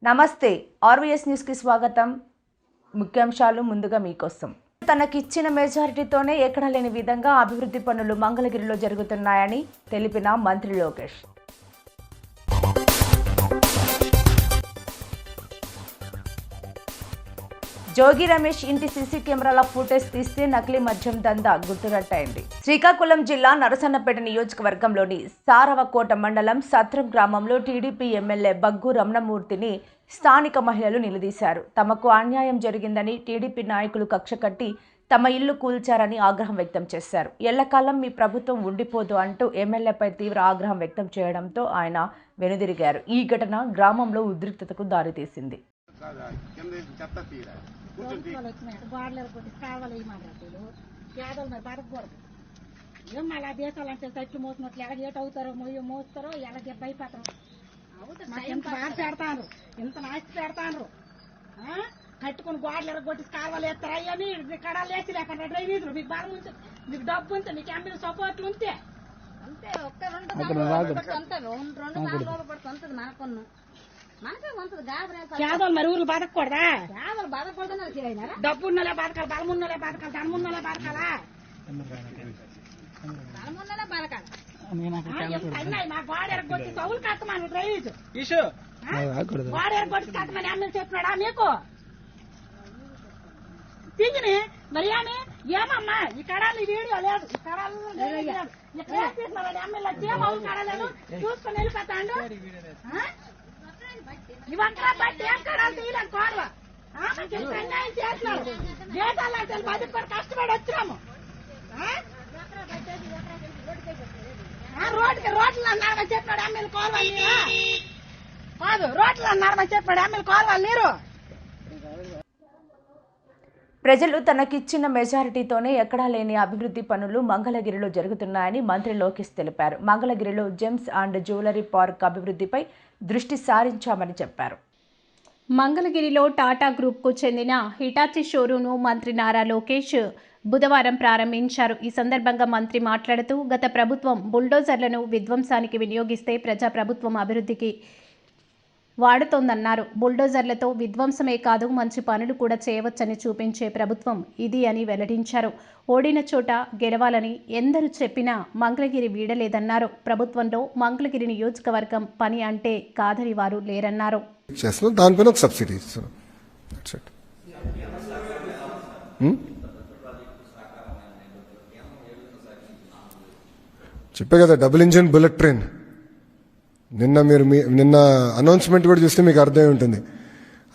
నమస్తే RVS news కి స్వాగతం. ముఖ్యాంశాలు ముందుగా మీకోసం. తనకిచ్చిన మెజారిటీతోనే ఎక్కడా లేని విధంగా అభివృద్ధి పనులు మంగళగిరిలో జరుగుతున్నాయని తెలిపిన మంత్రి లోకేష్. జోగి రమేష్ ఇంటి సీసీ కెమెరాల ఫుటేజ్ తీస్తే నకిలీ మద్యం దందా గుర్తురట్టయింది. శ్రీకాకుళం జిల్లా నరసన్నపేట నియోజకవర్గంలోని సారవకోట మండలం సత్రం గ్రామంలో టీడీపీ ఎమ్మెల్యే బగ్గు రమణమూర్తిని స్థానిక మహిళలు నిలదీశారు. తమకు అన్యాయం జరిగిందని టీడీపీ నాయకులు కక్ష కట్టి తమ ఇల్లు కూల్చారని ఆగ్రహం వ్యక్తం చేశారు. ఎల్లకాలం మీ ప్రభుత్వం ఉండిపోదు అంటూ ఎమ్మెల్యేపై తీవ్ర ఆగ్రహం వ్యక్తం చేయడంతో ఆయన వెనుదిరిగారు. ఈ ఘటన గ్రామంలో ఉద్రిక్తతకు దారితీసింది. మళ్ళీ దేశాలంటే తట్లు మోసినట్లు ఎలా ఏట అవుతారో మోస్తారో ఎలా దెబ్బ అయిపోతారు. ఎంత బాధ పెడతాను, ఎంత నాస్తి పెడతాను. కట్టుకుని గోడలు ఎరగొట్టి కాలువలు ఎత్తారా అని కడాలు వేసి లేకుండా డ్రైనేజీలు మీకు బాగా ఉంటే మీకు డబ్బు ఉంటే మీకు ఎమ్మెల్యే సపోర్ట్లు ఉంటే అంతే. ఒక్క రెండు పేదలు మరి ఊర్లు బతకూడదా? డబ్బు ఉన్నలే బతకాలి, బలం ఉన్నలే బతకాలి, ధనం ఉన్నలే బతకాలా? మా గోడ ఎరగొట్టి సౌలు కట్టమని డ్రైనేజ్ గోడ ఎరగొట్టి కట్టమని ఎమ్మెల్యే చెప్పినాడా మీకు? తిరిగి మరి ఏమమ్మా ఈ కడాలు వీడియో లేదు, ఈ కడాలు ఎమ్మెల్యే చేమలు కడలేదు చూసుకొని వెళ్ళిపోతాడు. ఇవంతా బట్టి ఏం కడాలు తీయలేదు కోరవ అన్యాయం చేసినారు. దేశాలంటే బతుకు కష్టపడి వచ్చినాము. రోడ్లు అన్నారని చెప్పాడు ఎమ్మెల్యే కోరవాలి నీరు కాదు, రోడ్లు అన్నారని చెప్పాడు ఎమ్మెల్యే కోరవాలి నీరు. ప్రజలు తనకిచ్చిన మెజారిటీతోనే ఎక్కడా లేని అభివృద్ధి పనులు మంగళగిరిలో జరుగుతున్నాయని మంత్రి లోకేష్ తెలిపారు. మంగళగిరిలో జెమ్స్ అండ్ జ్యువెలరీ పార్క్ అభివృద్ధిపై దృష్టి సారించామని చెప్పారు. మంగళగిరిలో టాటా గ్రూప్కు చెందిన హిటాచి షోరూంను మంత్రి నారా లోకేష్ బుధవారం ప్రారంభించారు. ఈ సందర్భంగా మంత్రి మాట్లాడుతూ గత ప్రభుత్వం బుల్డోజర్లను విధ్వంసానికి వినియోగిస్తే ప్రజాప్రభుత్వం అభివృద్ధికి వాడుతోందన్నారు. బుల్డోజర్లతో విధ్వంసమే కాదు మంచి పనులు కూడా చేయవచ్చని చూపించే ప్రభుత్వం ఇది అని వెల్లడించారు. ఓడిన చోట గెలవాలని ఎందరు చెప్పినా మంగళగిరి వీడలేదన్నారు. ప్రభుత్వంలో మంగళగిరి నియోజకవర్గం పని అంటే కాదని వారు లేరన్నారు. దానిపైన ఒక సబ్సిడీ ఇస్తారు. చెప్పే కదా డబుల్ ఇంజిన్ బుల్లెట్ ట్రైన్. నిన్న అనౌన్స్మెంట్ కూడా చూస్తే మీకు అర్థమై ఉంటుంది.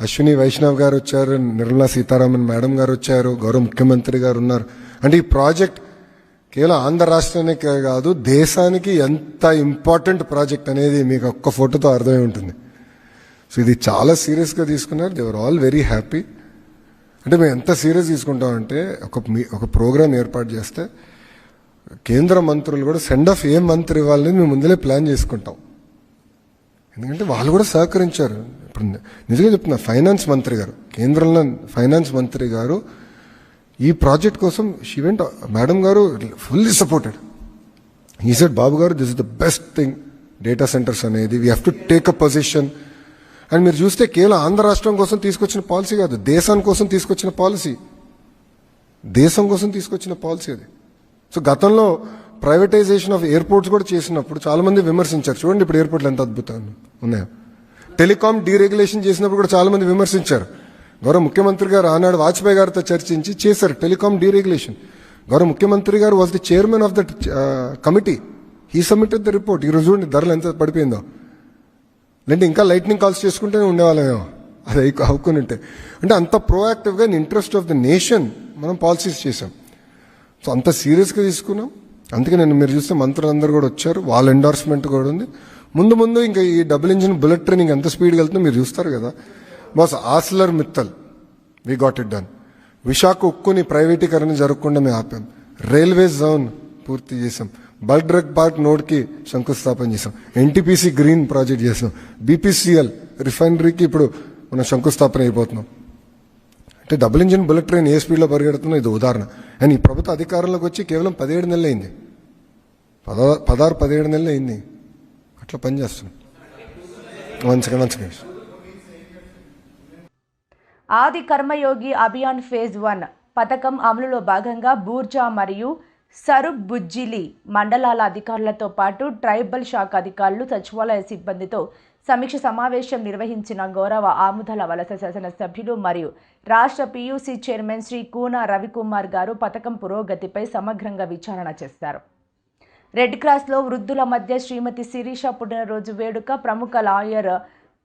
అశ్విని వైష్ణవ్ గారు వచ్చారు, నిర్మలా సీతారామన్ మేడం గారు వచ్చారు, గౌరవ ముఖ్యమంత్రి గారు ఉన్నారు. అంటే ఈ ప్రాజెక్ట్ కేవలం ఆంధ్ర రాష్ట్రానికి కాదు దేశానికి ఎంత ఇంపార్టెంట్ ప్రాజెక్ట్ అనేది మీకు ఒక్క ఫోటోతో అర్థమై ఉంటుంది. సో ఇది చాలా సీరియస్గా తీసుకున్నారు. They are all very happy. అంటే మేము ఎంత సీరియస్ తీసుకుంటామంటే ఒక ప్రోగ్రామ్ ఏర్పాటు చేస్తే కేంద్ర మంత్రులు కూడా సెండ్ ఆఫ్ ఏ మంత్రి ఇవ్వాలని మేము ముందులే ప్లాన్ చేసుకుంటాం. ఎందుకంటే వాళ్ళు కూడా సహకరించారు. ఇప్పుడు నిజంగా చెప్తున్నా, ఫైనాన్స్ మంత్రి గారు, కేంద్రంలో ఫైనాన్స్ మంత్రి గారు ఈ ప్రాజెక్ట్ కోసం షీవెంట్ మేడం గారు ఫుల్లీ సపోర్టెడ్. ఈ సెడ్ బాబు గారు this is the best thing data centres అనేది, we have to take a position. And మీరు చూస్తే కేవలం ఆంధ్ర రాష్ట్రం కోసం తీసుకొచ్చిన పాలసీ కాదు, దేశం కోసం తీసుకొచ్చిన పాలసీ, దేశం కోసం తీసుకొచ్చిన పాలసీ అది. సో గతంలో ప్రైవేటైజేషన్ ఆఫ్ ఎయిర్పోర్ట్స్ కూడా చేసినప్పుడు చాలా మంది విమర్శించారు. చూడండి ఇప్పుడు ఎయిర్పోర్ట్లు ఎంత అద్భుతంగా ఉన్నాయో. టెలికాం డీరెగ్యులేషన్ చేసినప్పుడు కూడా చాలా మంది విమర్శించారు. గౌరవ ముఖ్యమంత్రి గారు ఆనాడు వాజ్పేయి గారితో చర్చించి చేశారు టెలికాం డీరెగ్యులేషన్. గౌరవ ముఖ్యమంత్రి గారు was the chairman of that committee. He submitted the report. ఈరోజు చూడండి ధరలు ఎంత పడిపోయిందో. లేదంటే ఇంకా లైట్నింగ్ కాల్స్ చేసుకుంటేనే ఉండేవాళ్ళమేమో అది అవుకుని ఉంటే. అంటే అంత ప్రోయాక్టివ్గా in interest of the nation మనం పాలసీస్ చేసాం. సో అంత సీరియస్గా తీసుకున్నాం. అందుకే నేను మీరు చూస్తే మంత్రులందరూ కూడా వచ్చారు, వాళ్ళ ఎండార్స్మెంట్ కూడా ఉంది. ముందు ఇంకా ఈ డబుల్ ఇంజిన్ బుల్లెట్ ట్రైన్ ఎంత స్పీడ్గా వెళ్తుందో మీరు చూస్తారు కదా. Boss Arcelor Mittal we got it done. Visakha ఉక్కుని ప్రైవేటీకరణ జరగకుండా మేము ఆపాం. రైల్వే జోన్ పూర్తి చేసాం. బల్క్ డ్రగ్ పార్క్ నోడ్కి శంకుస్థాపన చేసాం. ఎన్టీపీసీ గ్రీన్ ప్రాజెక్ట్ చేసాం. బీపీసీఎల్ రిఫైనరీకి ఇప్పుడు మనం శంకుస్థాపన అయిపోతున్నాం. అంటే డబుల్ ఇంజిన్ బుల్లెట్ ట్రైన్ ఏ స్పీడ్లో పరిగెడుతుందో ఇది ఉదాహరణ. అండ్ ఈ ప్రభుత్వ అధికారంలోకి వచ్చి కేవలం 17 నెలలు అయింది, 16-17 నెలలు అయింది. అట్లా పనిచేస్తున్నాం. మంచిగా ఆది కర్మయోగి అభియాన్ ఫేజ్ 1 పథకం అమలులో భాగంగా బూర్జా మరియు సరుబ్ బుజ్జిలి మండలాల అధికారులతో పాటు ట్రైబల్ శాఖ అధికారులు సచివాలయ సిబ్బందితో సమీక్ష సమావేశం నిర్వహించిన గౌరవ ఆముదల వలస శాసనసభ్యులు మరియు రాష్ట్ర పీయూసీ చైర్మన్ శ్రీ కూన రవికుమార్ గారు పథకం పురోగతిపై సమగ్రంగా విచారణ చేశారు. రెడ్ క్రాస్లో వృద్ధుల మధ్య శ్రీమతి శిరీష పుట్టినరోజు వేడుక ప్రముఖ లాయర్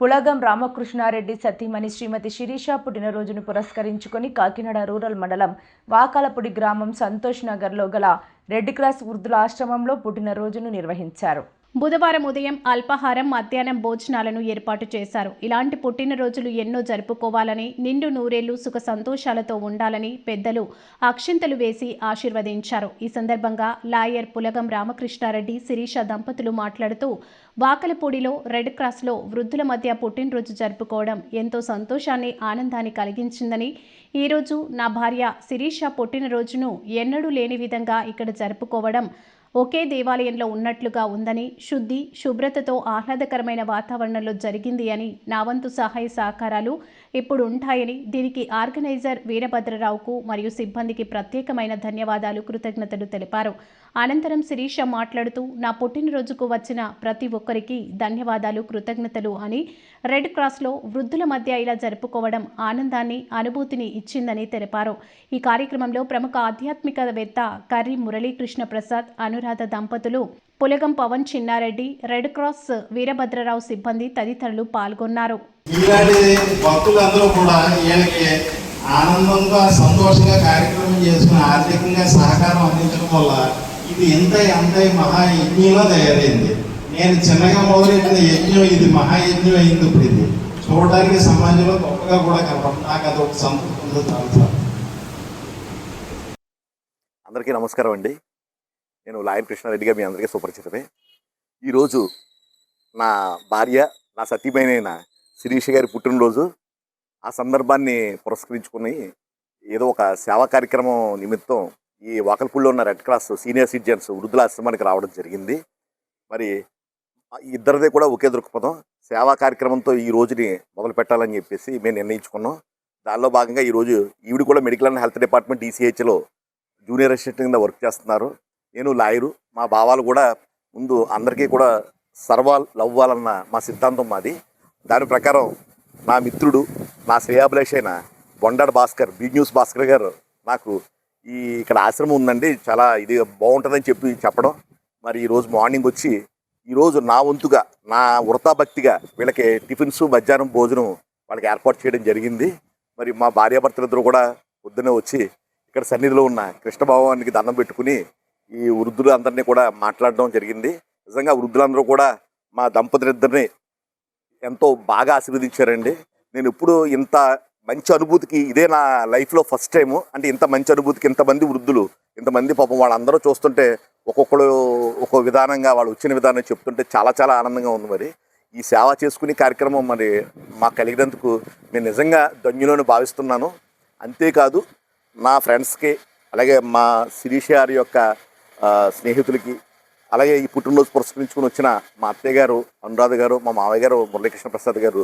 పులగం రామకృష్ణారెడ్డి సతీమణి శ్రీమతి శిరీష పుట్టినరోజును పురస్కరించుకొని కాకినాడ రూరల్ మండలం వాకాలపూడి గ్రామం సంతోష్ నగర్లో గల రెడ్ క్రాస్ వృద్ధుల ఆశ్రమంలో పుట్టినరోజును నిర్వహించారు. బుధవారం ఉదయం అల్పాహారం, మధ్యాహ్నం భోజనాలను ఏర్పాటు చేశారు. ఇలాంటి పుట్టినరోజులు ఎన్నో జరుపుకోవాలని, నిండు నూరేళ్లు సుఖ సంతోషాలతో ఉండాలని పెద్దలు అక్షింతలు వేసి ఆశీర్వదించారు. ఈ సందర్భంగా లాయర్ పులగం రామకృష్ణారెడ్డి, శిరీష దంపతులు మాట్లాడుతూ వాకలపూడిలో రెడ్ క్రాస్లో వృద్ధుల మధ్య పుట్టినరోజు జరుపుకోవడం ఎంతో సంతోషాన్ని, ఆనందాన్ని కలిగించిందని, ఈరోజు నా భార్య శిరీష పుట్టినరోజును ఎన్నడూ లేని విధంగా ఇక్కడ జరుపుకోవడం ఒకే దేవాలయంలో ఉన్నట్లుగా ఉందని, శుద్ధి, శుభ్రతతో ఆహ్లాదకరమైన వాతావరణంలో జరిగింది అని, నా వంతు సహాయ సహకారాలు ఇప్పుడు ఉంటాయని, దీనికి ఆర్గనైజర్ వీరభద్రరావుకు మరియు సిబ్బందికి ప్రత్యేకమైన ధన్యవాదాలు, కృతజ్ఞతలు తెలిపారు. అనంతరం శిరీష మాట్లాడుతూ నా పుట్టినరోజుకు వచ్చిన ప్రతి ఒక్కరికి ధన్యవాదాలు, కృతజ్ఞతలు అని, రెడ్ క్రాస్లో వృద్ధుల మధ్య ఇలా జరుపుకోవడం ఆనందాన్ని, అనుభూతిని ఇచ్చిందని తెలిపారు. ఈ కార్యక్రమంలో ప్రముఖ ఆధ్యాత్మికవేత్త కర్రి మురళీకృష్ణ ప్రసాద్, అనురాధ దంపతులు, పులగం పవన్ చిన్నారెడ్డి, రెడ్ క్రాస్ వీరభద్రరావు సిబ్బంది తదితరులు పాల్గొన్నారు. ఇలాంటి భక్తులందరూ కూడా ఈయనకి ఆనందంగా, సంతోషంగా కార్యక్రమం చేసుకుని ఆర్థికంగా సహకారం అందించడం వల్ల ఇది అంత మహాయజ్ఞంలో తయారైంది. నేను చిన్నగా మొదలెట్టిన యజ్ఞం ఇది మహాయజ్ఞం అయింది. ఇప్పుడు ఇది చూడడానికి సమాజంలో గొప్పగా కూడా కనపడుతుంది. నాకు అది ఒక సంతృప్తి చాలా. అందరికీ నమస్కారం అండి. నేను లాయర్ కృష్ణారెడ్డిగా మీ అందరికీ సుపరిచితమే. ఈరోజు నా భార్య, నా సతీమణి శిరీష గారి పుట్టినరోజు. ఆ సందర్భాన్ని పురస్కరించుకుని ఏదో ఒక సేవా కార్యక్రమం నిమిత్తం ఈ వాకల్పూడిలో ఉన్న రెడ్ క్రాస్ సీనియర్ సిటిజన్స్ వృద్ధుల ఆశ్రమానికి రావడం జరిగింది. మరి ఇద్దరిదే కూడా ఒకే దృక్పథం, సేవా కార్యక్రమంతో ఈ రోజుని మొదలు పెట్టాలని చెప్పేసి మేము నిర్ణయించుకున్నాం. దానిలో భాగంగా ఈరోజు ఈవిడ కూడా మెడికల్ అండ్ హెల్త్ డిపార్ట్మెంట్ DCHలో జూనియర్ అసిస్టెంట్ కింద వర్క్ చేస్తున్నారు. నేను లాయరు. మా భావాలు కూడా ముందు అందరికీ కూడా సర్వాల్ లవ్వాలన్న మా సిద్ధాంతం మాది. దాని ప్రకారం నా మిత్రుడు, నా శ్రేయాభిలాష్ అయిన బొండాడ భాస్కర్, బీ న్యూస్ భాస్కర్ గారు నాకు ఇక్కడ ఆశ్రమం ఉందండి, చాలా ఇది బాగుంటుందని చెప్పడం, మరి ఈరోజు మార్నింగ్ వచ్చి ఈరోజు నా వంతుగా, నా వృతాభక్తిగా వీళ్ళకి టిఫిన్స్, మధ్యాహ్నం భోజనం వాళ్ళకి ఏర్పాటు చేయడం జరిగింది. మరి మా భార్యాభర్తలిద్దరూ కూడా పొద్దున్నే వచ్చి ఇక్కడ సన్నిధిలో ఉన్న కృష్ణ భగవానికి దండం పెట్టుకుని ఈ వృద్ధులు అందరినీ కూడా మాట్లాడడం జరిగింది. నిజంగా వృద్ధులందరూ కూడా మా దంపతులిద్దరిని ఎంతో బాగా ఆశీర్వదించారండి. నేను ఎప్పుడు ఇంత మంచి అనుభూతికి, ఇదే నా లైఫ్లో ఫస్ట్ టైము. అంటే ఇంత మంచి అనుభూతికి ఇంతమంది వృద్ధులు, ఇంతమంది పాపం వాళ్ళందరూ చూస్తుంటే ఒక్కొక్కరు ఒక్కో విధానంగా వాళ్ళు వచ్చిన విధానం చెప్తుంటే చాలా చాలా ఆనందంగా ఉంది. మరి ఈ సేవ చేసుకునే కార్యక్రమం మరి మాకు కలిగినందుకు నేను నిజంగా ధన్యులను భావిస్తున్నాను. అంతేకాదు నా ఫ్రెండ్స్కి, అలాగే మా శిరీష గారి యొక్క స్నేహితులకి, అలాగే ఈ పుట్టినరోజు పురస్కరించుకుని వచ్చిన మా అత్తయ్య గారు అనురాధ గారు, మా మావయ్య గారు మురళీకృష్ణ ప్రసాద్ గారు,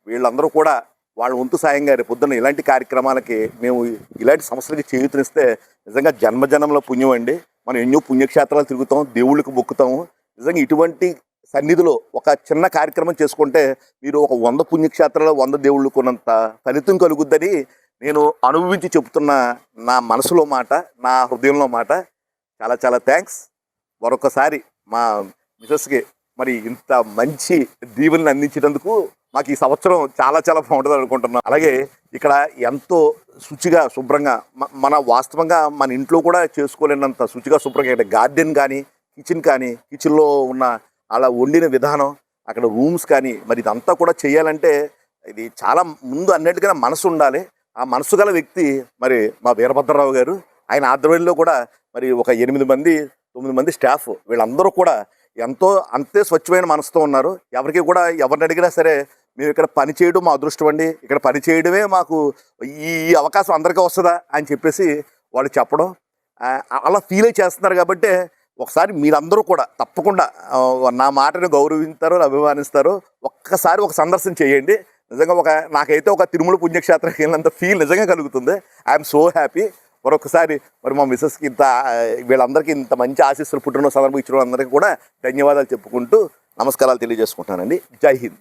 వీళ్ళందరూ కూడా వాళ్ళ వంతు సాయంగా పొద్దున్న ఇలాంటి కార్యక్రమాలకి, మేము ఇలాంటి సమస్యలకి చేయూతనిస్తే నిజంగా జన్మజన్మల పుణ్యం అండి. మనం ఎన్నో పుణ్యక్షేత్రాలు తిరుగుతాం, దేవుళ్ళకి మొక్కుతాము. నిజంగా ఇటువంటి సన్నిధిలో ఒక చిన్న కార్యక్రమం చేసుకుంటే మీరు ఒక 100 పుణ్యక్షేత్రాలు, 100 దేవుళ్ళు కొన్నంత ఫలితం కలుగుద్దని నేను అనుభవించి చెబుతున్న నా మనసులో మాట, నా హృదయంలో మాట. చాలా చాలా థ్యాంక్స్. మరొకసారి మా మిసెస్కి మరి ఇంత మంచి దీవెనలు అందించినందుకు మాకు ఈ సంవత్సరం చాలా చాలా బాగుంటుంది అనుకుంటున్నాం. అలాగే ఇక్కడ ఎంతో శుచిగా, శుభ్రంగా, మన వాస్తవంగా మన ఇంట్లో కూడా చేసుకోలేనంత శుచిగా, శుభ్రంగా ఇక్కడ గార్డెన్ కానీ, కిచెన్ కానీ, కిచెన్లో ఉన్న అలా వండిన విధానం, అక్కడ రూమ్స్ కానీ, మరి ఇదంతా కూడా చేయాలంటే ఇది చాలా ముందు అన్నిటికన్నా మనసు ఉండాలి. ఆ మనసు గల వ్యక్తి మరి మా వీరభద్రరావు గారు. ఆయన ఆధ్వర్యంలో కూడా మరి ఒక 8 మంది 9 మంది స్టాఫ్, వీళ్ళందరూ కూడా అంతే స్వచ్ఛమైన మనసుతో ఉన్నారు. ఎవరికి కూడా ఎవరిని అడిగినా సరే మేము ఇక్కడ పని చేయడం మా అదృష్టం అండి, ఇక్కడ పని చేయడమే మాకు ఈ అవకాశం అందరికీ వస్తుందా అని చెప్పేసి వాళ్ళు చెప్పడం, అలా ఫీల్ చేస్తున్నారు. కాబట్టి ఒకసారి మీరందరూ కూడా తప్పకుండా నా మాటను గౌరవిస్తారు, అభిమానిస్తారు. ఒక్కసారి ఒక సందర్శన చేయండి. నిజంగా నాకైతే ఒక తిరుమల పుణ్యక్షేత్రానికి వెళ్ళినంత ఫీల్ నిజంగా కలుగుతుంది. I'm so happy. మరొకసారి మరి మా మిస్సెస్కి వీళ్ళందరికీ ఇంత మంచి ఆశీస్సులు పుట్టిన సందర్భం ఇచ్చిన వాళ్ళందరికీ కూడా ధన్యవాదాలు చెప్పుకుంటూ నమస్కారాలు తెలియజేసుకుంటానండి. జై హింద్.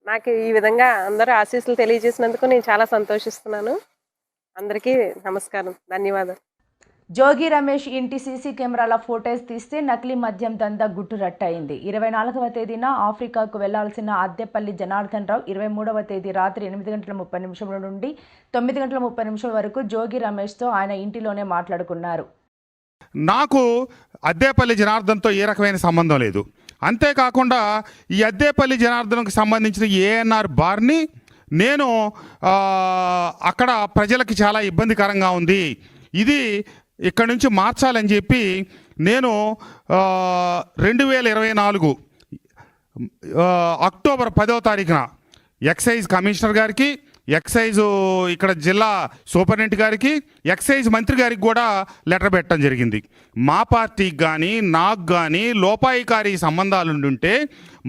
నాకు ఈ విధంగా అందరూ ఆశీస్సులు తెలియజేసినందుకు నేను చాలా సంతోషిస్తున్నాను. అందరికీ నమస్కారం, ధన్యవాదాలు. జోగి రమేష్ ఇంటి సీసీ కెమెరాల ఫోటోస్ తీస్తే నకిలీ మద్యం దందా గుట్టురట్టయింది. 24వ తేదీన ఆఫ్రికాకు వెళ్లాల్సిన అద్దెపల్లి జనార్దన్ రావు 23వ తేదీ రాత్రి 8:30 నుండి 9:30 వరకు జోగి రమేష్తో ఆయన ఇంటిలోనే మాట్లాడుకున్నారు. నాకు అద్దేపల్లి జనార్దన్తో ఏ రకమైన సంబంధం లేదు. అంతేకాకుండా ఈ అద్దేపల్లి జనార్దన్కు సంబంధించిన ఏఎన్ఆర్ బార్ని నేను అక్కడ ప్రజలకి చాలా ఇబ్బందికరంగా ఉంది, ఇది ఇక్కడ నుంచి మార్చాలని చెప్పి నేను 2024 అక్టోబర్ 10వ తారీఖున ఎక్సైజ్ కమిషనర్ గారికి, ఎక్సైజ్ ఇక్కడ జిల్లా సూపరింటెండెంట్ గారికి, ఎక్సైజ్ మంత్రి గారికి కూడా లెటర్ పెట్టడం జరిగింది. మా పార్టీకి కానీ నాకు కానీ లోపాయికారి సంబంధాలు ఉండుంటే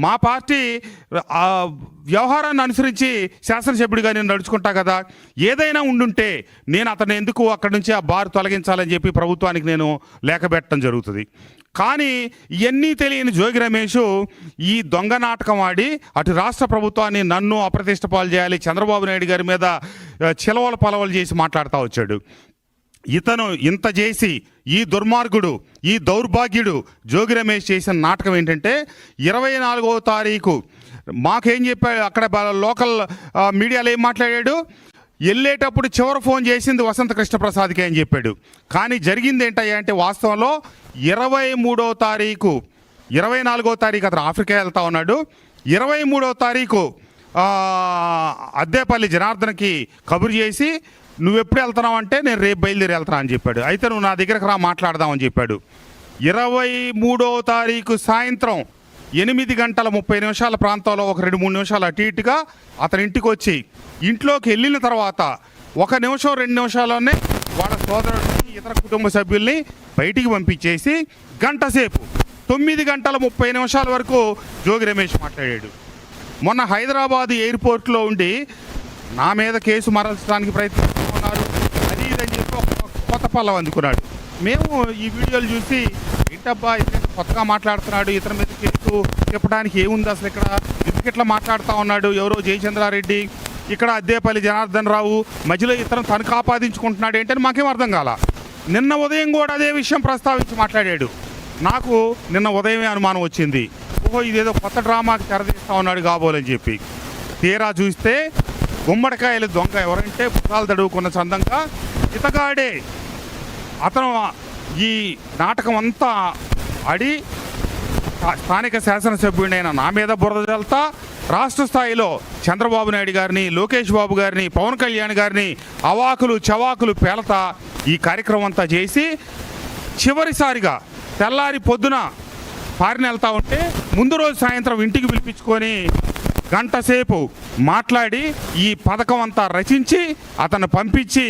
మా పార్టీ వ్యవహారాన్ని అనుసరించి శాసనసభ్యుడిగా నేను నడుచుకుంటా కదా, ఏదైనా ఉండుంటే నేను అతను ఎందుకు అక్కడి నుంచి ఆ బార్ తొలగించాలని చెప్పి ప్రభుత్వానికి నేను లేఖ పెట్టడం జరుగుతుంది. కానీ ఇవన్నీ తెలియని జోగి రమేష్ ఈ దొంగ నాటకం ఆడి అటు రాష్ట్ర ప్రభుత్వాన్ని నన్ను అప్రతిష్ట పాలు చేయాలి, చంద్రబాబు నాయుడు గారి మీద చిలవల పలవలు చేసి మాట్లాడుతూ వచ్చాడు. ఇతను ఇంత చేసి ఈ దుర్మార్గుడు, ఈ దౌర్భాగ్యుడు జోగి రమేష్ చేసిన నాటకం ఏంటంటే 24వ తారీఖు మాకేం చెప్పాడు, అక్కడ లోకల్ మీడియాలో ఏం మాట్లాడాడు, వెళ్ళేటప్పుడు చివరి ఫోన్ చేసింది వసంత కృష్ణప్రసాద్కి అని చెప్పాడు. కానీ జరిగింది ఏంటయ్యా అంటే వాస్తవంలో 23వ తారీఖు 24వ తారీఖు అతను ఆఫ్రికా వెళ్తా ఉన్నాడు. 23వ తారీఖు అద్దేపల్లి జనార్దన్కి కబురు చేసి నువ్వు ఎప్పుడు వెళ్తున్నావు అంటే నేను రేపు బయలుదేరి వెళ్తున్నా అని చెప్పాడు. అయితే నువ్వు నా దగ్గరకు రా మాట్లాడదామని చెప్పాడు. 23వ తారీఖు సాయంత్రం 8:30 ప్రాంతంలో ఒక 2-3 నిమిషాలు అటు ఇటుగా అతని ఇంటికి వచ్చి ఇంట్లోకి వెళ్ళిన తర్వాత 1 నిమిషం 2 నిమిషాల్లోనే వాళ్ళ సోదరుడిని ఇతర కుటుంబ సభ్యుల్ని బయటికి పంపించేసి గంట సేపు 9:30 వరకు జోగి రమేష్ మాట్లాడాడు. మొన్న హైదరాబాద్ ఎయిర్పోర్ట్లో ఉండి నా మీద కేసు మరల్చడానికి ప్రయత్నిస్తున్నారు, అది ఇదని చెప్పి ఒక కొత్త పల్లవి అందుకున్నాడు. మేము ఈ వీడియోలు చూసి ఏంటబ్బా ఇతను కొత్తగా మాట్లాడుతున్నాడు, ఇతని మీద కేసు చెప్పడానికి ఏముంది అసలు, ఇక్కడ ఎందుకు ఇట్లా మాట్లాడుతూ ఉన్నాడు, ఎవరో జయచంద్రారెడ్డి, ఇక్కడ అద్దేపల్లి జనార్దన్ రావు, మధ్యలో ఇతను తనకు ఆపాదించుకుంటున్నాడు ఏంటని మాకేం అర్థం కాల. నిన్న ఉదయం కూడా అదే విషయం ప్రస్తావించి మాట్లాడాడు. నాకు నిన్న ఉదయమే అనుమానం వచ్చింది, ఓహో ఇదేదో కొత్త డ్రామాకి తెరదీస్తూ ఉన్నాడు కాబోలని చెప్పి. తీరా చూస్తే గుమ్మడికాయలు దొంగ ఎవరంటే పుట్టాలు తడువుకున్న చందంగా ఇతగాడే. అతను ఈ నాటకం అంతా ఆడి స్థానిక శాసనసభ్యుడైన నా మీద బురద జల్తా రాష్ట్ర స్థాయిలో చంద్రబాబు నాయుడు గారిని, లోకేష్ బాబు గారిని, పవన్ కళ్యాణ్ గారిని అవాకులు చవాకులు పేలతా ఈ కార్యక్రమం అంతా చేసి చివరిసారిగా తెల్లారి పొద్దున పారిన వెళ్తా ఉంటే ముందు రోజు సాయంత్రం ఇంటికి పిలిపించుకొని గంట సేపు మాట్లాడి ఈ పథకం అంతా రచించి అతను పంపించి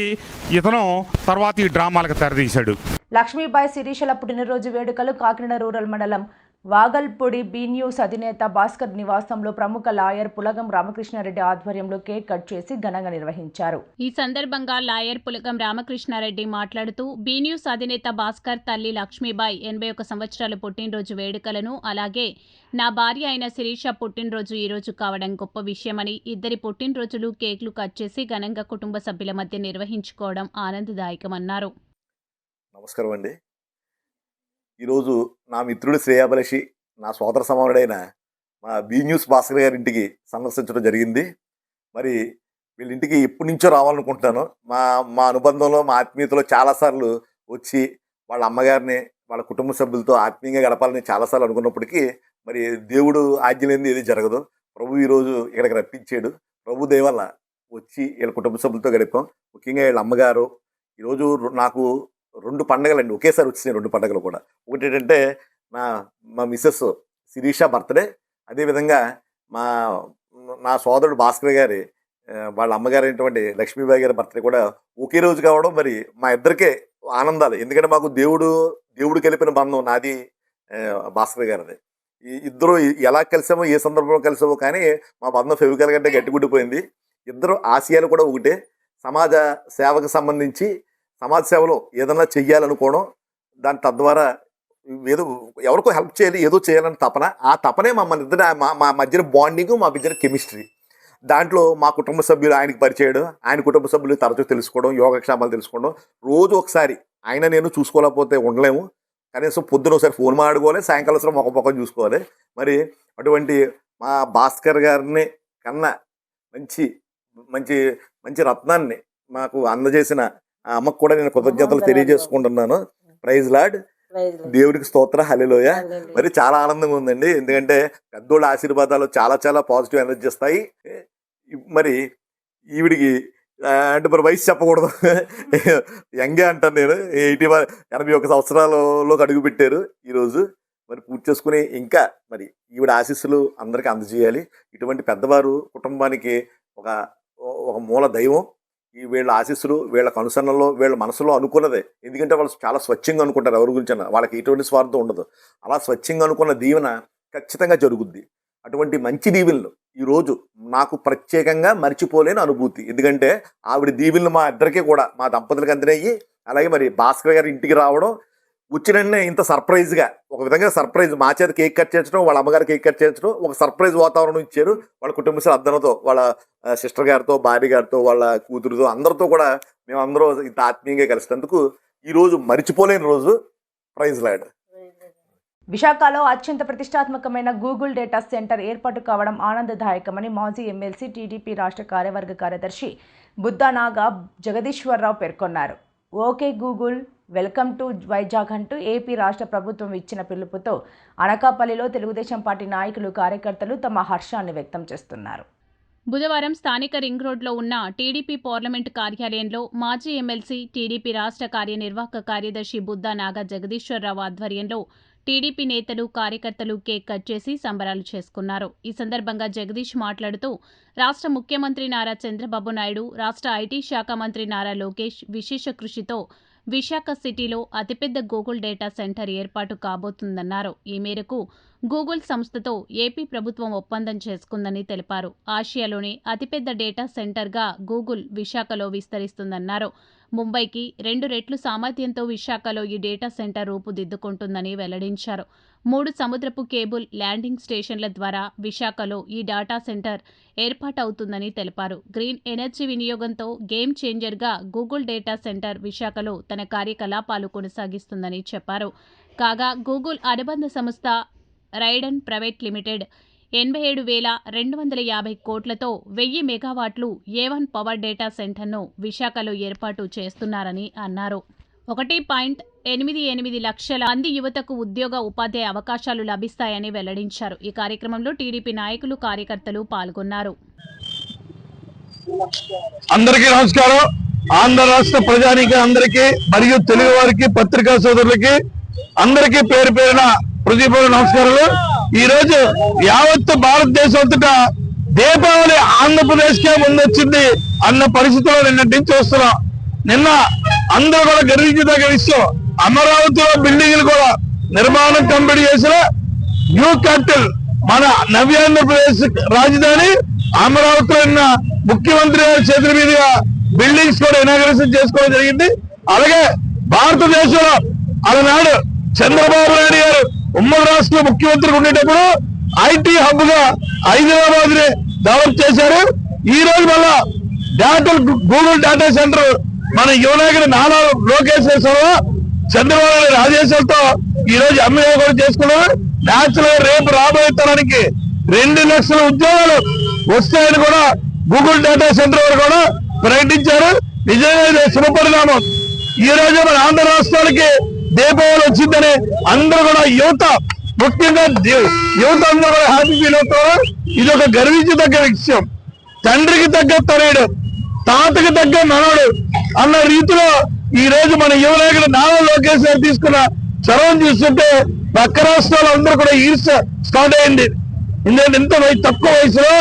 ఇతను తర్వాత ఈ డ్రామాలకు తెరదీశాడు. లక్ష్మీబాయి శిరీషల పుట్టినరోజు వేడుకలు కాకినాడ రూరల్ మండలం వాగల్పొడి బి న్యూస్ అధినేత భాస్కర్ నివాసంలో ప్రముఖ లాయర్ పులగం రామకృష్ణారెడ్డి ఆధ్వర్యంలో కేక్ కట్ చేసి ఘనంగా నిర్వహించారు. ఈ సందర్భంగా లాయర్ పులగం రామకృష్ణారెడ్డి మాట్లాడుతూ బి న్యూస్ అధినేత భాస్కర్ తల్లి లక్ష్మీబాయి 81 సంవత్సరాల పుట్టినరోజు వేడుకలను, అలాగే నా భార్య అయిన శిరీష పుట్టినరోజు ఈరోజు కావడం గొప్ప విషయమని, ఇద్దరి పుట్టినరోజులు కేక్లు కట్ చేసి ఘనంగా కుటుంబ సభ్యుల మధ్య నిర్వహించుకోవడం ఆనందదాయకమన్నారు. నమస్కారం అండి. ఈరోజు నా మిత్రుడు శ్రేయాభిలాషి, నా సోదర సమానుడైన మా బి న్యూస్ భాస్కర్ గారి ఇంటికి సందర్శించడం జరిగింది. మరి వీళ్ళింటికి ఎప్పటి నుంచో రావాలనుకుంటున్నాను. మా అనుబంధంలో, మా ఆత్మీయతలో చాలాసార్లు వచ్చి వాళ్ళ అమ్మగారిని, వాళ్ళ కుటుంబ సభ్యులతో ఆత్మీయంగా గడపాలని చాలాసార్లు అనుకున్నప్పటికీ మరి దేవుడు ఆజ్ఞ లేనిది ఏది జరగదు. ప్రభు ఈరోజు ఇక్కడికి రప్పించాడు. ప్రభు దయ వల్ల వచ్చి వీళ్ళ కుటుంబ సభ్యులతో గడిపాం. ముఖ్యంగా వీళ్ళ అమ్మగారు ఈరోజు నాకు 2 పండుగలండి ఒకేసారి వచ్చినాయి. 2 పండుగలు కూడా. ఒకటి ఏంటంటే మా మిస్సెస్ శిరీష బర్త్డే, అదేవిధంగా నా సోదరుడు భాస్కర్ గారి వాళ్ళ అమ్మగారు అయినటువంటి లక్ష్మీబాయి గారి బర్త్డే కూడా ఒకే రోజు కావడం మరి మా ఇద్దరికే ఆనందాలు. ఎందుకంటే మాకు దేవుడు కలిపిన బంధం నాది భాస్కర్ గారిది. ఇద్దరు ఎలా కలిసామో ఏ సందర్భంలో కలిసామో కానీ మా బంధం ఫెవికల్ కంటే గట్టిగుండిపోయింది. ఇద్దరు ఆశయాలు కూడా ఒకటే, సమాజ సేవకు సంబంధించి సమాజ సేవలో ఏదన్నా చెయ్యాలనుకోవడం, దాని తద్వారా ఏదో ఎవరికో హెల్ప్ చేయాలి, ఏదో చేయాలని తపన. ఆ తపనే మమ్మల్ని ఇద్దరు మా మధ్యన బాండింగ్, మా మధ్యన కెమిస్ట్రీ. దాంట్లో మా కుటుంబ సభ్యులు ఆయనకి పరిచయం, ఆయన కుటుంబ సభ్యులు తరచూ తెలుసుకోవడం, యోగక్షేమాలు తెలుసుకోవడం. రోజు ఒకసారి ఆయన నేను చూసుకోలేకపోతే ఉండలేము. కనీసం పొద్దున ఒకసారి ఫోన్ మాడుకోవాలి, సాయంకాలం ముఖం చూసుకోవాలి. మరి అటువంటి మా భాస్కర్ గారిని కన్నా మంచి మంచి మంచి రత్నాన్ని మాకు అందజేసిన ఆ అమ్మకు కూడా నేను కృతజ్ఞతలు తెలియజేసుకుంటున్నాను. ప్రైజ్ లార్డ్, దేవుడికి స్తోత్ర, హల్లెలూయా. మరి చాలా ఆనందంగా ఉందండి, ఎందుకంటే పెద్దోళ్ళ ఆశీర్వాదాలు చాలా చాలా పాజిటివ్ ఎనర్జీ ఇస్తాయి. మరి ఈవిడికి అంటే మరి వయసు చెప్పకూడదు, యంగే అంటాను నేను. 81 సంవత్సరాలలోకి అడుగు పెట్టారు ఈరోజు. మరి పూర్తి చేసుకుని ఇంకా మరి ఈవిడ ఆశీస్సులు అందరికీ అందజేయాలి. ఇటువంటి పెద్దవారు కుటుంబానికి ఒక మూల దైవం. ఈ వీళ్ళ ఆశీస్సులు, వీళ్ళ కనుసన్నల్లో, వీళ్ళ మనసులో అనుకున్నదే. ఎందుకంటే వాళ్ళు చాలా స్వచ్ఛంగా అనుకుంటారు ఎవరి గురించి, వాళ్ళకి ఎటువంటి స్వార్థం ఉండదు. అలా స్వచ్ఛంగా అనుకున్న దీవెన ఖచ్చితంగా జరుగుద్ది. అటువంటి మంచి దీవెనలు ఈరోజు నాకు ప్రత్యేకంగా మర్చిపోలేని అనుభూతి. ఎందుకంటే ఆవిడ దీవెనలు మా ఇద్దరికీ కూడా, మా దంపతులకు అందినయ్యి. అలాగే మరి భాస్కర్ గారి ఇంటికి రావడం, వచ్చిన ఇంత సర్ప్రైజ్గా, ఒక విధంగా సర్ప్రైజ్, మా చేత కేక్ కట్ చేయించడం, వాళ్ళ అమ్మగారు కేక్ కట్ చేయించడం, ఒక సర్ప్రైజ్ వాతావరణం ఇచ్చారు. వాళ్ళ కుటుంబ అద్దనతో, వాళ్ళ సిస్టర్ గారితో, భార్య గారితో, వాళ్ళ కూతురుతో, అందరితో కూడా మేమందరూ ఇంత ఆత్మీయంగా కలిసినందుకు ఈరోజు మరిచిపోలేని రోజు. Praise lord. విశాఖలో అత్యంత ప్రతిష్టాత్మకమైన గూగుల్ డేటా సెంటర్ ఏర్పాటు కావడం ఆనందదాయకమని మాజీ ఎమ్మెల్సీ టీడీపీ రాష్ట్ర కార్యవర్గ కార్యదర్శి బుద్దానాగా జగదీశ్వరరావు పేర్కొన్నారు. Okay Google, welcome to Vizag అంటూ ఏపీ రాష్ట్ర ప్రభుత్వం ఇచ్చిన పిలుపుతో అనకాపల్లిలో తెలుగుదేశం పార్టీ నాయకులు, కార్యకర్తలు తమ హర్షాన్ని వ్యక్తం చేస్తున్నారు. బుధవారం స్థానిక రింగ్ రోడ్లో ఉన్న టీడీపీ పార్లమెంటు కార్యాలయంలో మాజీ ఎమ్మెల్సీ, టీడీపీ రాష్ట్ర కార్యనిర్వాహక కార్యదర్శి బుద్దానాగా జగదీశ్వరరావు ఆధ్వర్యంలో టీడీపీ నేతలు, కార్యకర్తలు కేక్ కట్ చేసి సంబరాలు చేసుకున్నారు. ఈ సందర్భంగా జగదీష్ మాట్లాడుతూ రాష్ట్ర ముఖ్యమంత్రి నారా చంద్రబాబు నాయుడు, రాష్ట్ర ఐటీ శాఖ మంత్రి నారా లోకేష్ విశేష కృషితో విశాఖ సిటీలో అతిపెద్ద గూగుల్ డేటా సెంటర్ ఏర్పాటు కాబోతుందన్నారు. ఈ మేరకు గూగుల్ సంస్థతో ఏపీ ప్రభుత్వం ఒప్పందం చేసుకుందని తెలిపారు. ఆసియాలోనే అతిపెద్ద డేటా సెంటర్గా గూగుల్ విశాఖలో విస్తరిస్తుందన్నారు. ముంబైకి 2 రెట్లు సామర్థ్యంతో విశాఖలో ఈ డేటా సెంటర్ రూపుదిద్దుకుంటుందని వెల్లడించారు. 3 సముద్రపు కేబుల్ ల్యాండింగ్ స్టేషన్ల ద్వారా విశాఖలో ఈ డేటా సెంటర్ ఏర్పాటవుతుందని తెలిపారు. గ్రీన్ ఎనర్జీ వినియోగంతో గేమ్ చేంజర్గా గూగుల్ డేటా సెంటర్ విశాఖలో తన కార్యకలాపాలు కొనసాగిస్తుందని చెప్పారు. కాగా గూగుల్ అనుబంధ సంస్థ రైడన్ ప్రైవేట్ లిమిటెడ్ 87,250 కోట్లతో 1000 మెగావాట్లు A1 పవర్ డేటా సెంటర్ను విశాఖలో ఏర్పాటు చేస్తున్నారని అన్నారు. 1.88 లక్షల మంది యువతకు ఉద్యోగ ఉపాధ్యాయ అవకాశాలు లభిస్తాయని వెల్లడించారు. ఈ కార్యక్రమంలో టీడీపీ నాయకులు, కార్యకర్తలు పాల్గొన్నారు. అందరికీ నమస్కారం. ఆంధ్ర రాష్ట్ర ప్రజానికి అందరికీ మరియు తెలుగు వారికి, పత్రికా సోదరులకి అందరికీ పేరు పేరున హృదయపూర్వక నమస్కారాలు. ఈ రోజు యావత్ భారతదేశం అంతటా దీపావళి ఆంధ్రప్రదేశ్ కే ముందొచ్చింది అన్న పరిస్థితిలో నిన్నటి నుంచి వస్తున్నాం. నిన్న అందరూ కూడా గర్వించదగ్గ విషయం, అమరావతిలో బిల్డింగ్లు కూడా నిర్మాణం కంప్లీట్ చేసిన న్యూ క్యాపిటల్, మన నవ్యాంధ్రప్రదేశ్ రాజధాని అమరావతిలో ఉన్న ముఖ్యమంత్రి గారి చేతుల మీదుగా బిల్డింగ్స్ కూడా ఇనాగరేషన్ చేసుకోవడం జరిగింది. అలాగే భారతదేశంలో అలనాడు చంద్రబాబు నాయుడు గారు ఉమ్మడి రాష్ట్ర ముఖ్యమంత్రి ఉండేటప్పుడు ఐటీ హబ్ గా హైదరాబాద్ ని డెవలప్ చేశారు. ఈ రోజు మళ్ళా గూగుల్ డేటా సెంటర్ మన యువనాయకుడు నారా లోకేష్ చంద్రబాబు నాయుడు ఆదేశాలతో ఈ రోజు అమ్మగా కూడా చేసుకున్నారు. నేచురల్ రేపు రాబోయే తరానికి 2 లక్షల ఉద్యోగాలు వస్తాయని కూడా గూగుల్ డేటా సెంటర్ వారు కూడా ప్రకటించారు. నిజంగా ఇది శుభపరిణామం. ఈ రోజు మన ఆంధ్ర రాష్ట్రానికి దీపావళి వచ్చిందని అందరూ కూడా యువత, ముఖ్యంగా యువత అందరూ కూడా హ్యాపీ ఫీల్ అవుతారు. ఇది ఒక గర్వించదగ్గ విషయం. తండ్రికి తగ్గ తనయుడు, తాతకి తగ్గ మనవడు అన్న రీతిలో ఈ రోజు మన యువ నాయకుడు నారా లోకేష్ గారు తీసుకున్న చొరవను చూస్తుంటే పక్క రాష్ట్రాలు అందరూ కూడా ఈర్ష్య స్టార్ట్ అయింది. ఎందుకంటే ఇంత తక్కువ వయసులో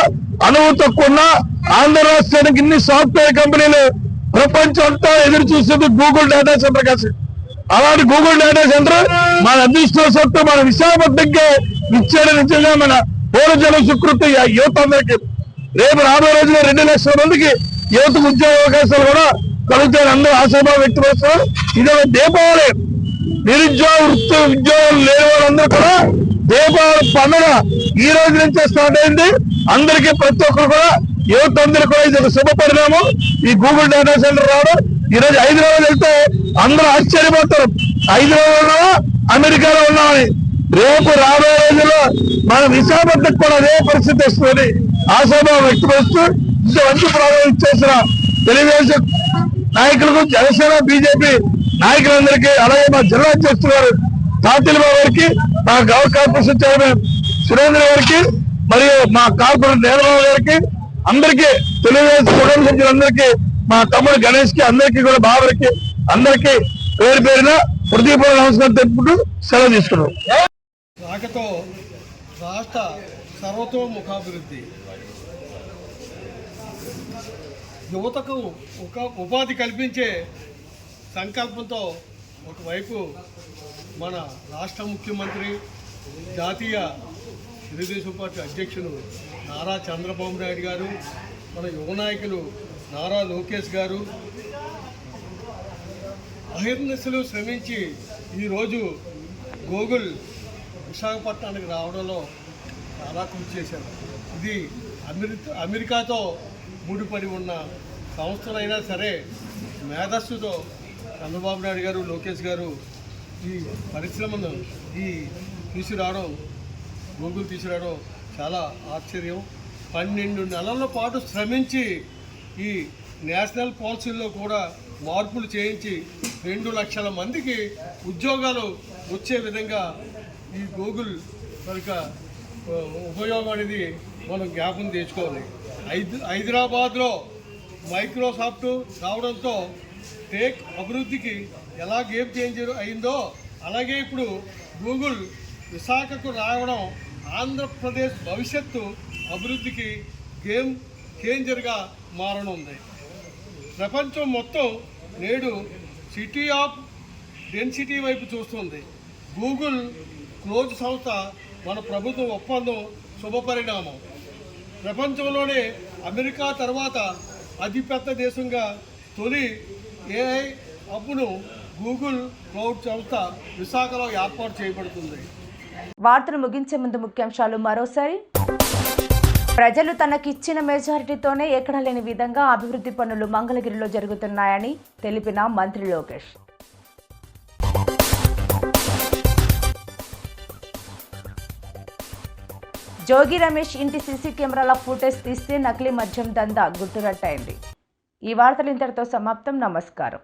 అనుభవం తక్కువ ఉన్న ఆంధ్ర రాష్ట్రానికి ఇన్ని సాఫ్ట్వేర్ కంపెనీలు ప్రపంచం అంతా ఎదురు చూస్తుంది గూగుల్ డేటా సెంటర్ కోసం. అలాంటి గూగుల్ డేటా సెంటర్ మన అదృష్టవశాత్తు మన విశాఖపట్నంకే ఇచ్చాడు. నిజంగా మన పూర్వజన సుకృతి యువత అందరికీ రేపు రాబోయే రోజుల్లో 2 లక్షల మందికి యువతకు ఉద్యోగ అవకాశాలు కూడా కలుగుతాయని అందరూ ఆశాభావం వ్యక్తపరుస్తున్నారు. ఇది దీపావళి నిరుద్యోగ ఉద్యోగాలు లేని వాళ్ళందరూ కూడా దీపావళి పండుగ ఈ రోజు నుంచే స్టార్ట్ అయింది. అందరికీ ప్రతి ఒక్కరు కూడా యువత అందరూ కూడా ఇది ఒక శుభ పరిణామం. ఈ గూగుల్ డేటా సెంటర్ రావడం ఈ రోజు హైదరాబాద్ వెళ్తే అందరూ ఆశ్చర్యపోతారు, హైదరాబాద్ ఉన్నావా అమెరికాలో ఉన్నామని. రేపు రాబోయే రోజుల్లో మన విశాఖపట్నం కూడా అదే పరిస్థితి వస్తుంది ఆశాభావం వ్యక్తపరుస్తూ ఇంత మంచి ప్రారంభం చేసిన తెలుగుదేశం నాయకులకు, జనసేన బీజేపీ నాయకులందరికీ, అలాగే మా జిల్లా అధ్యక్షులు గారు తాతిలబాబు గారికి, మా గౌరవ కార్పొరేషన్ చైర్మన్ సురేంద్ర గారికి, మరియు మా కార్పొరేటర్ నేరబాబు గారికి, అందరికీ తెలుగుదేశం కుటుంబ సభ్యులందరికీ, మా తమ్ముడు గణేష్ కి, అందరికీ కూడా బాబుకి, అందరికీ పేరు పేరున హృదయపూర్వక నమస్కారం తెలుపుకుంటూ సెలవు తీసుకున్నాం. రాకతో రాష్ట్ర సర్వతోముఖాభివృద్ధి, యువతకు ఒక ఉపాధి కల్పించే సంకల్పంతో ఒకవైపు మన రాష్ట్ర ముఖ్యమంత్రి, జాతీయ తెలుగుదేశం పార్టీ అధ్యక్షులు నారా చంద్రబాబు నాయుడు గారు, మన యువ నాయకులు నారా లోకేష్ గారు అహిర్నిశలు శ్రమించి ఈరోజు గూగుల్ విశాఖపట్నానికి రావడంలో చాలా కృషి చేశారు. ఇది అమెరికాతో ముడిపడి ఉన్న సంస్థలైనా సరే మేధస్సుతో చంద్రబాబు నాయుడు గారు, లోకేష్ గారు ఈ పరిశ్రమను తీసుకురావడం, గూగుల్ తీసుకురావడం చాలా ఆశ్చర్యం. 12 నెలల పాటు శ్రమించి ఈ నేషనల్ పాలసీల్లో కూడా మార్పులు చేయించి 2 లక్షల మందికి ఉద్యోగాలు వచ్చే విధంగా ఈ గూగుల్ కనుక ఉపయోగం అనేది మనం జ్ఞాపకం తెచ్చుకోవాలి. హైదరాబాద్లో మైక్రోసాఫ్ట్ రావడంతో టెక్ అభివృద్ధికి ఎలా గేమ్ చేంజర్ అయిందో అలాగే ఇప్పుడు గూగుల్ విశాఖకు రావడం ఆంధ్రప్రదేశ్ భవిష్యత్తు అభివృద్ధికి గేమ్ చేంజర్గా మారనుంది. ప్రపంచం మొత్తం నేడు సిటీ ఆఫ్ డెన్సిటీ వైపు చూస్తుంది. గూగుల్ క్లోజ్ సంస్థ మన ప్రభుత్వ ఒప్పందం శుభపరిణామం. ప్రపంచంలోనే అమెరికా తర్వాత అతిపెద్ద దేశంగా తొలి ఏఐ హబ్ను గూగుల్ క్లౌడ్ సంస్థ విశాఖలో ఏర్పాటు చేయబడుతుంది. వార్తలు ముగించే ముందు ముఖ్యాంశాలు మరోసారి. ప్రజలు తనకిచ్చిన మెజారిటీతోనే ఎక్కడా లేని విధంగా అభివృద్ధి పనులు మంగళగిరిలో జరుగుతున్నాయని తెలిపిన మంత్రి లోకేష్. జోగి రమేష్ ఇంటి సీసీ కెమెరాల ఫుటేజ్ తీస్తే నకిలీ మద్యం దందా గుట్టురట్టయింది. ఈ వార్తలు ఇంతటితో సమాప్తం. నమస్కారం.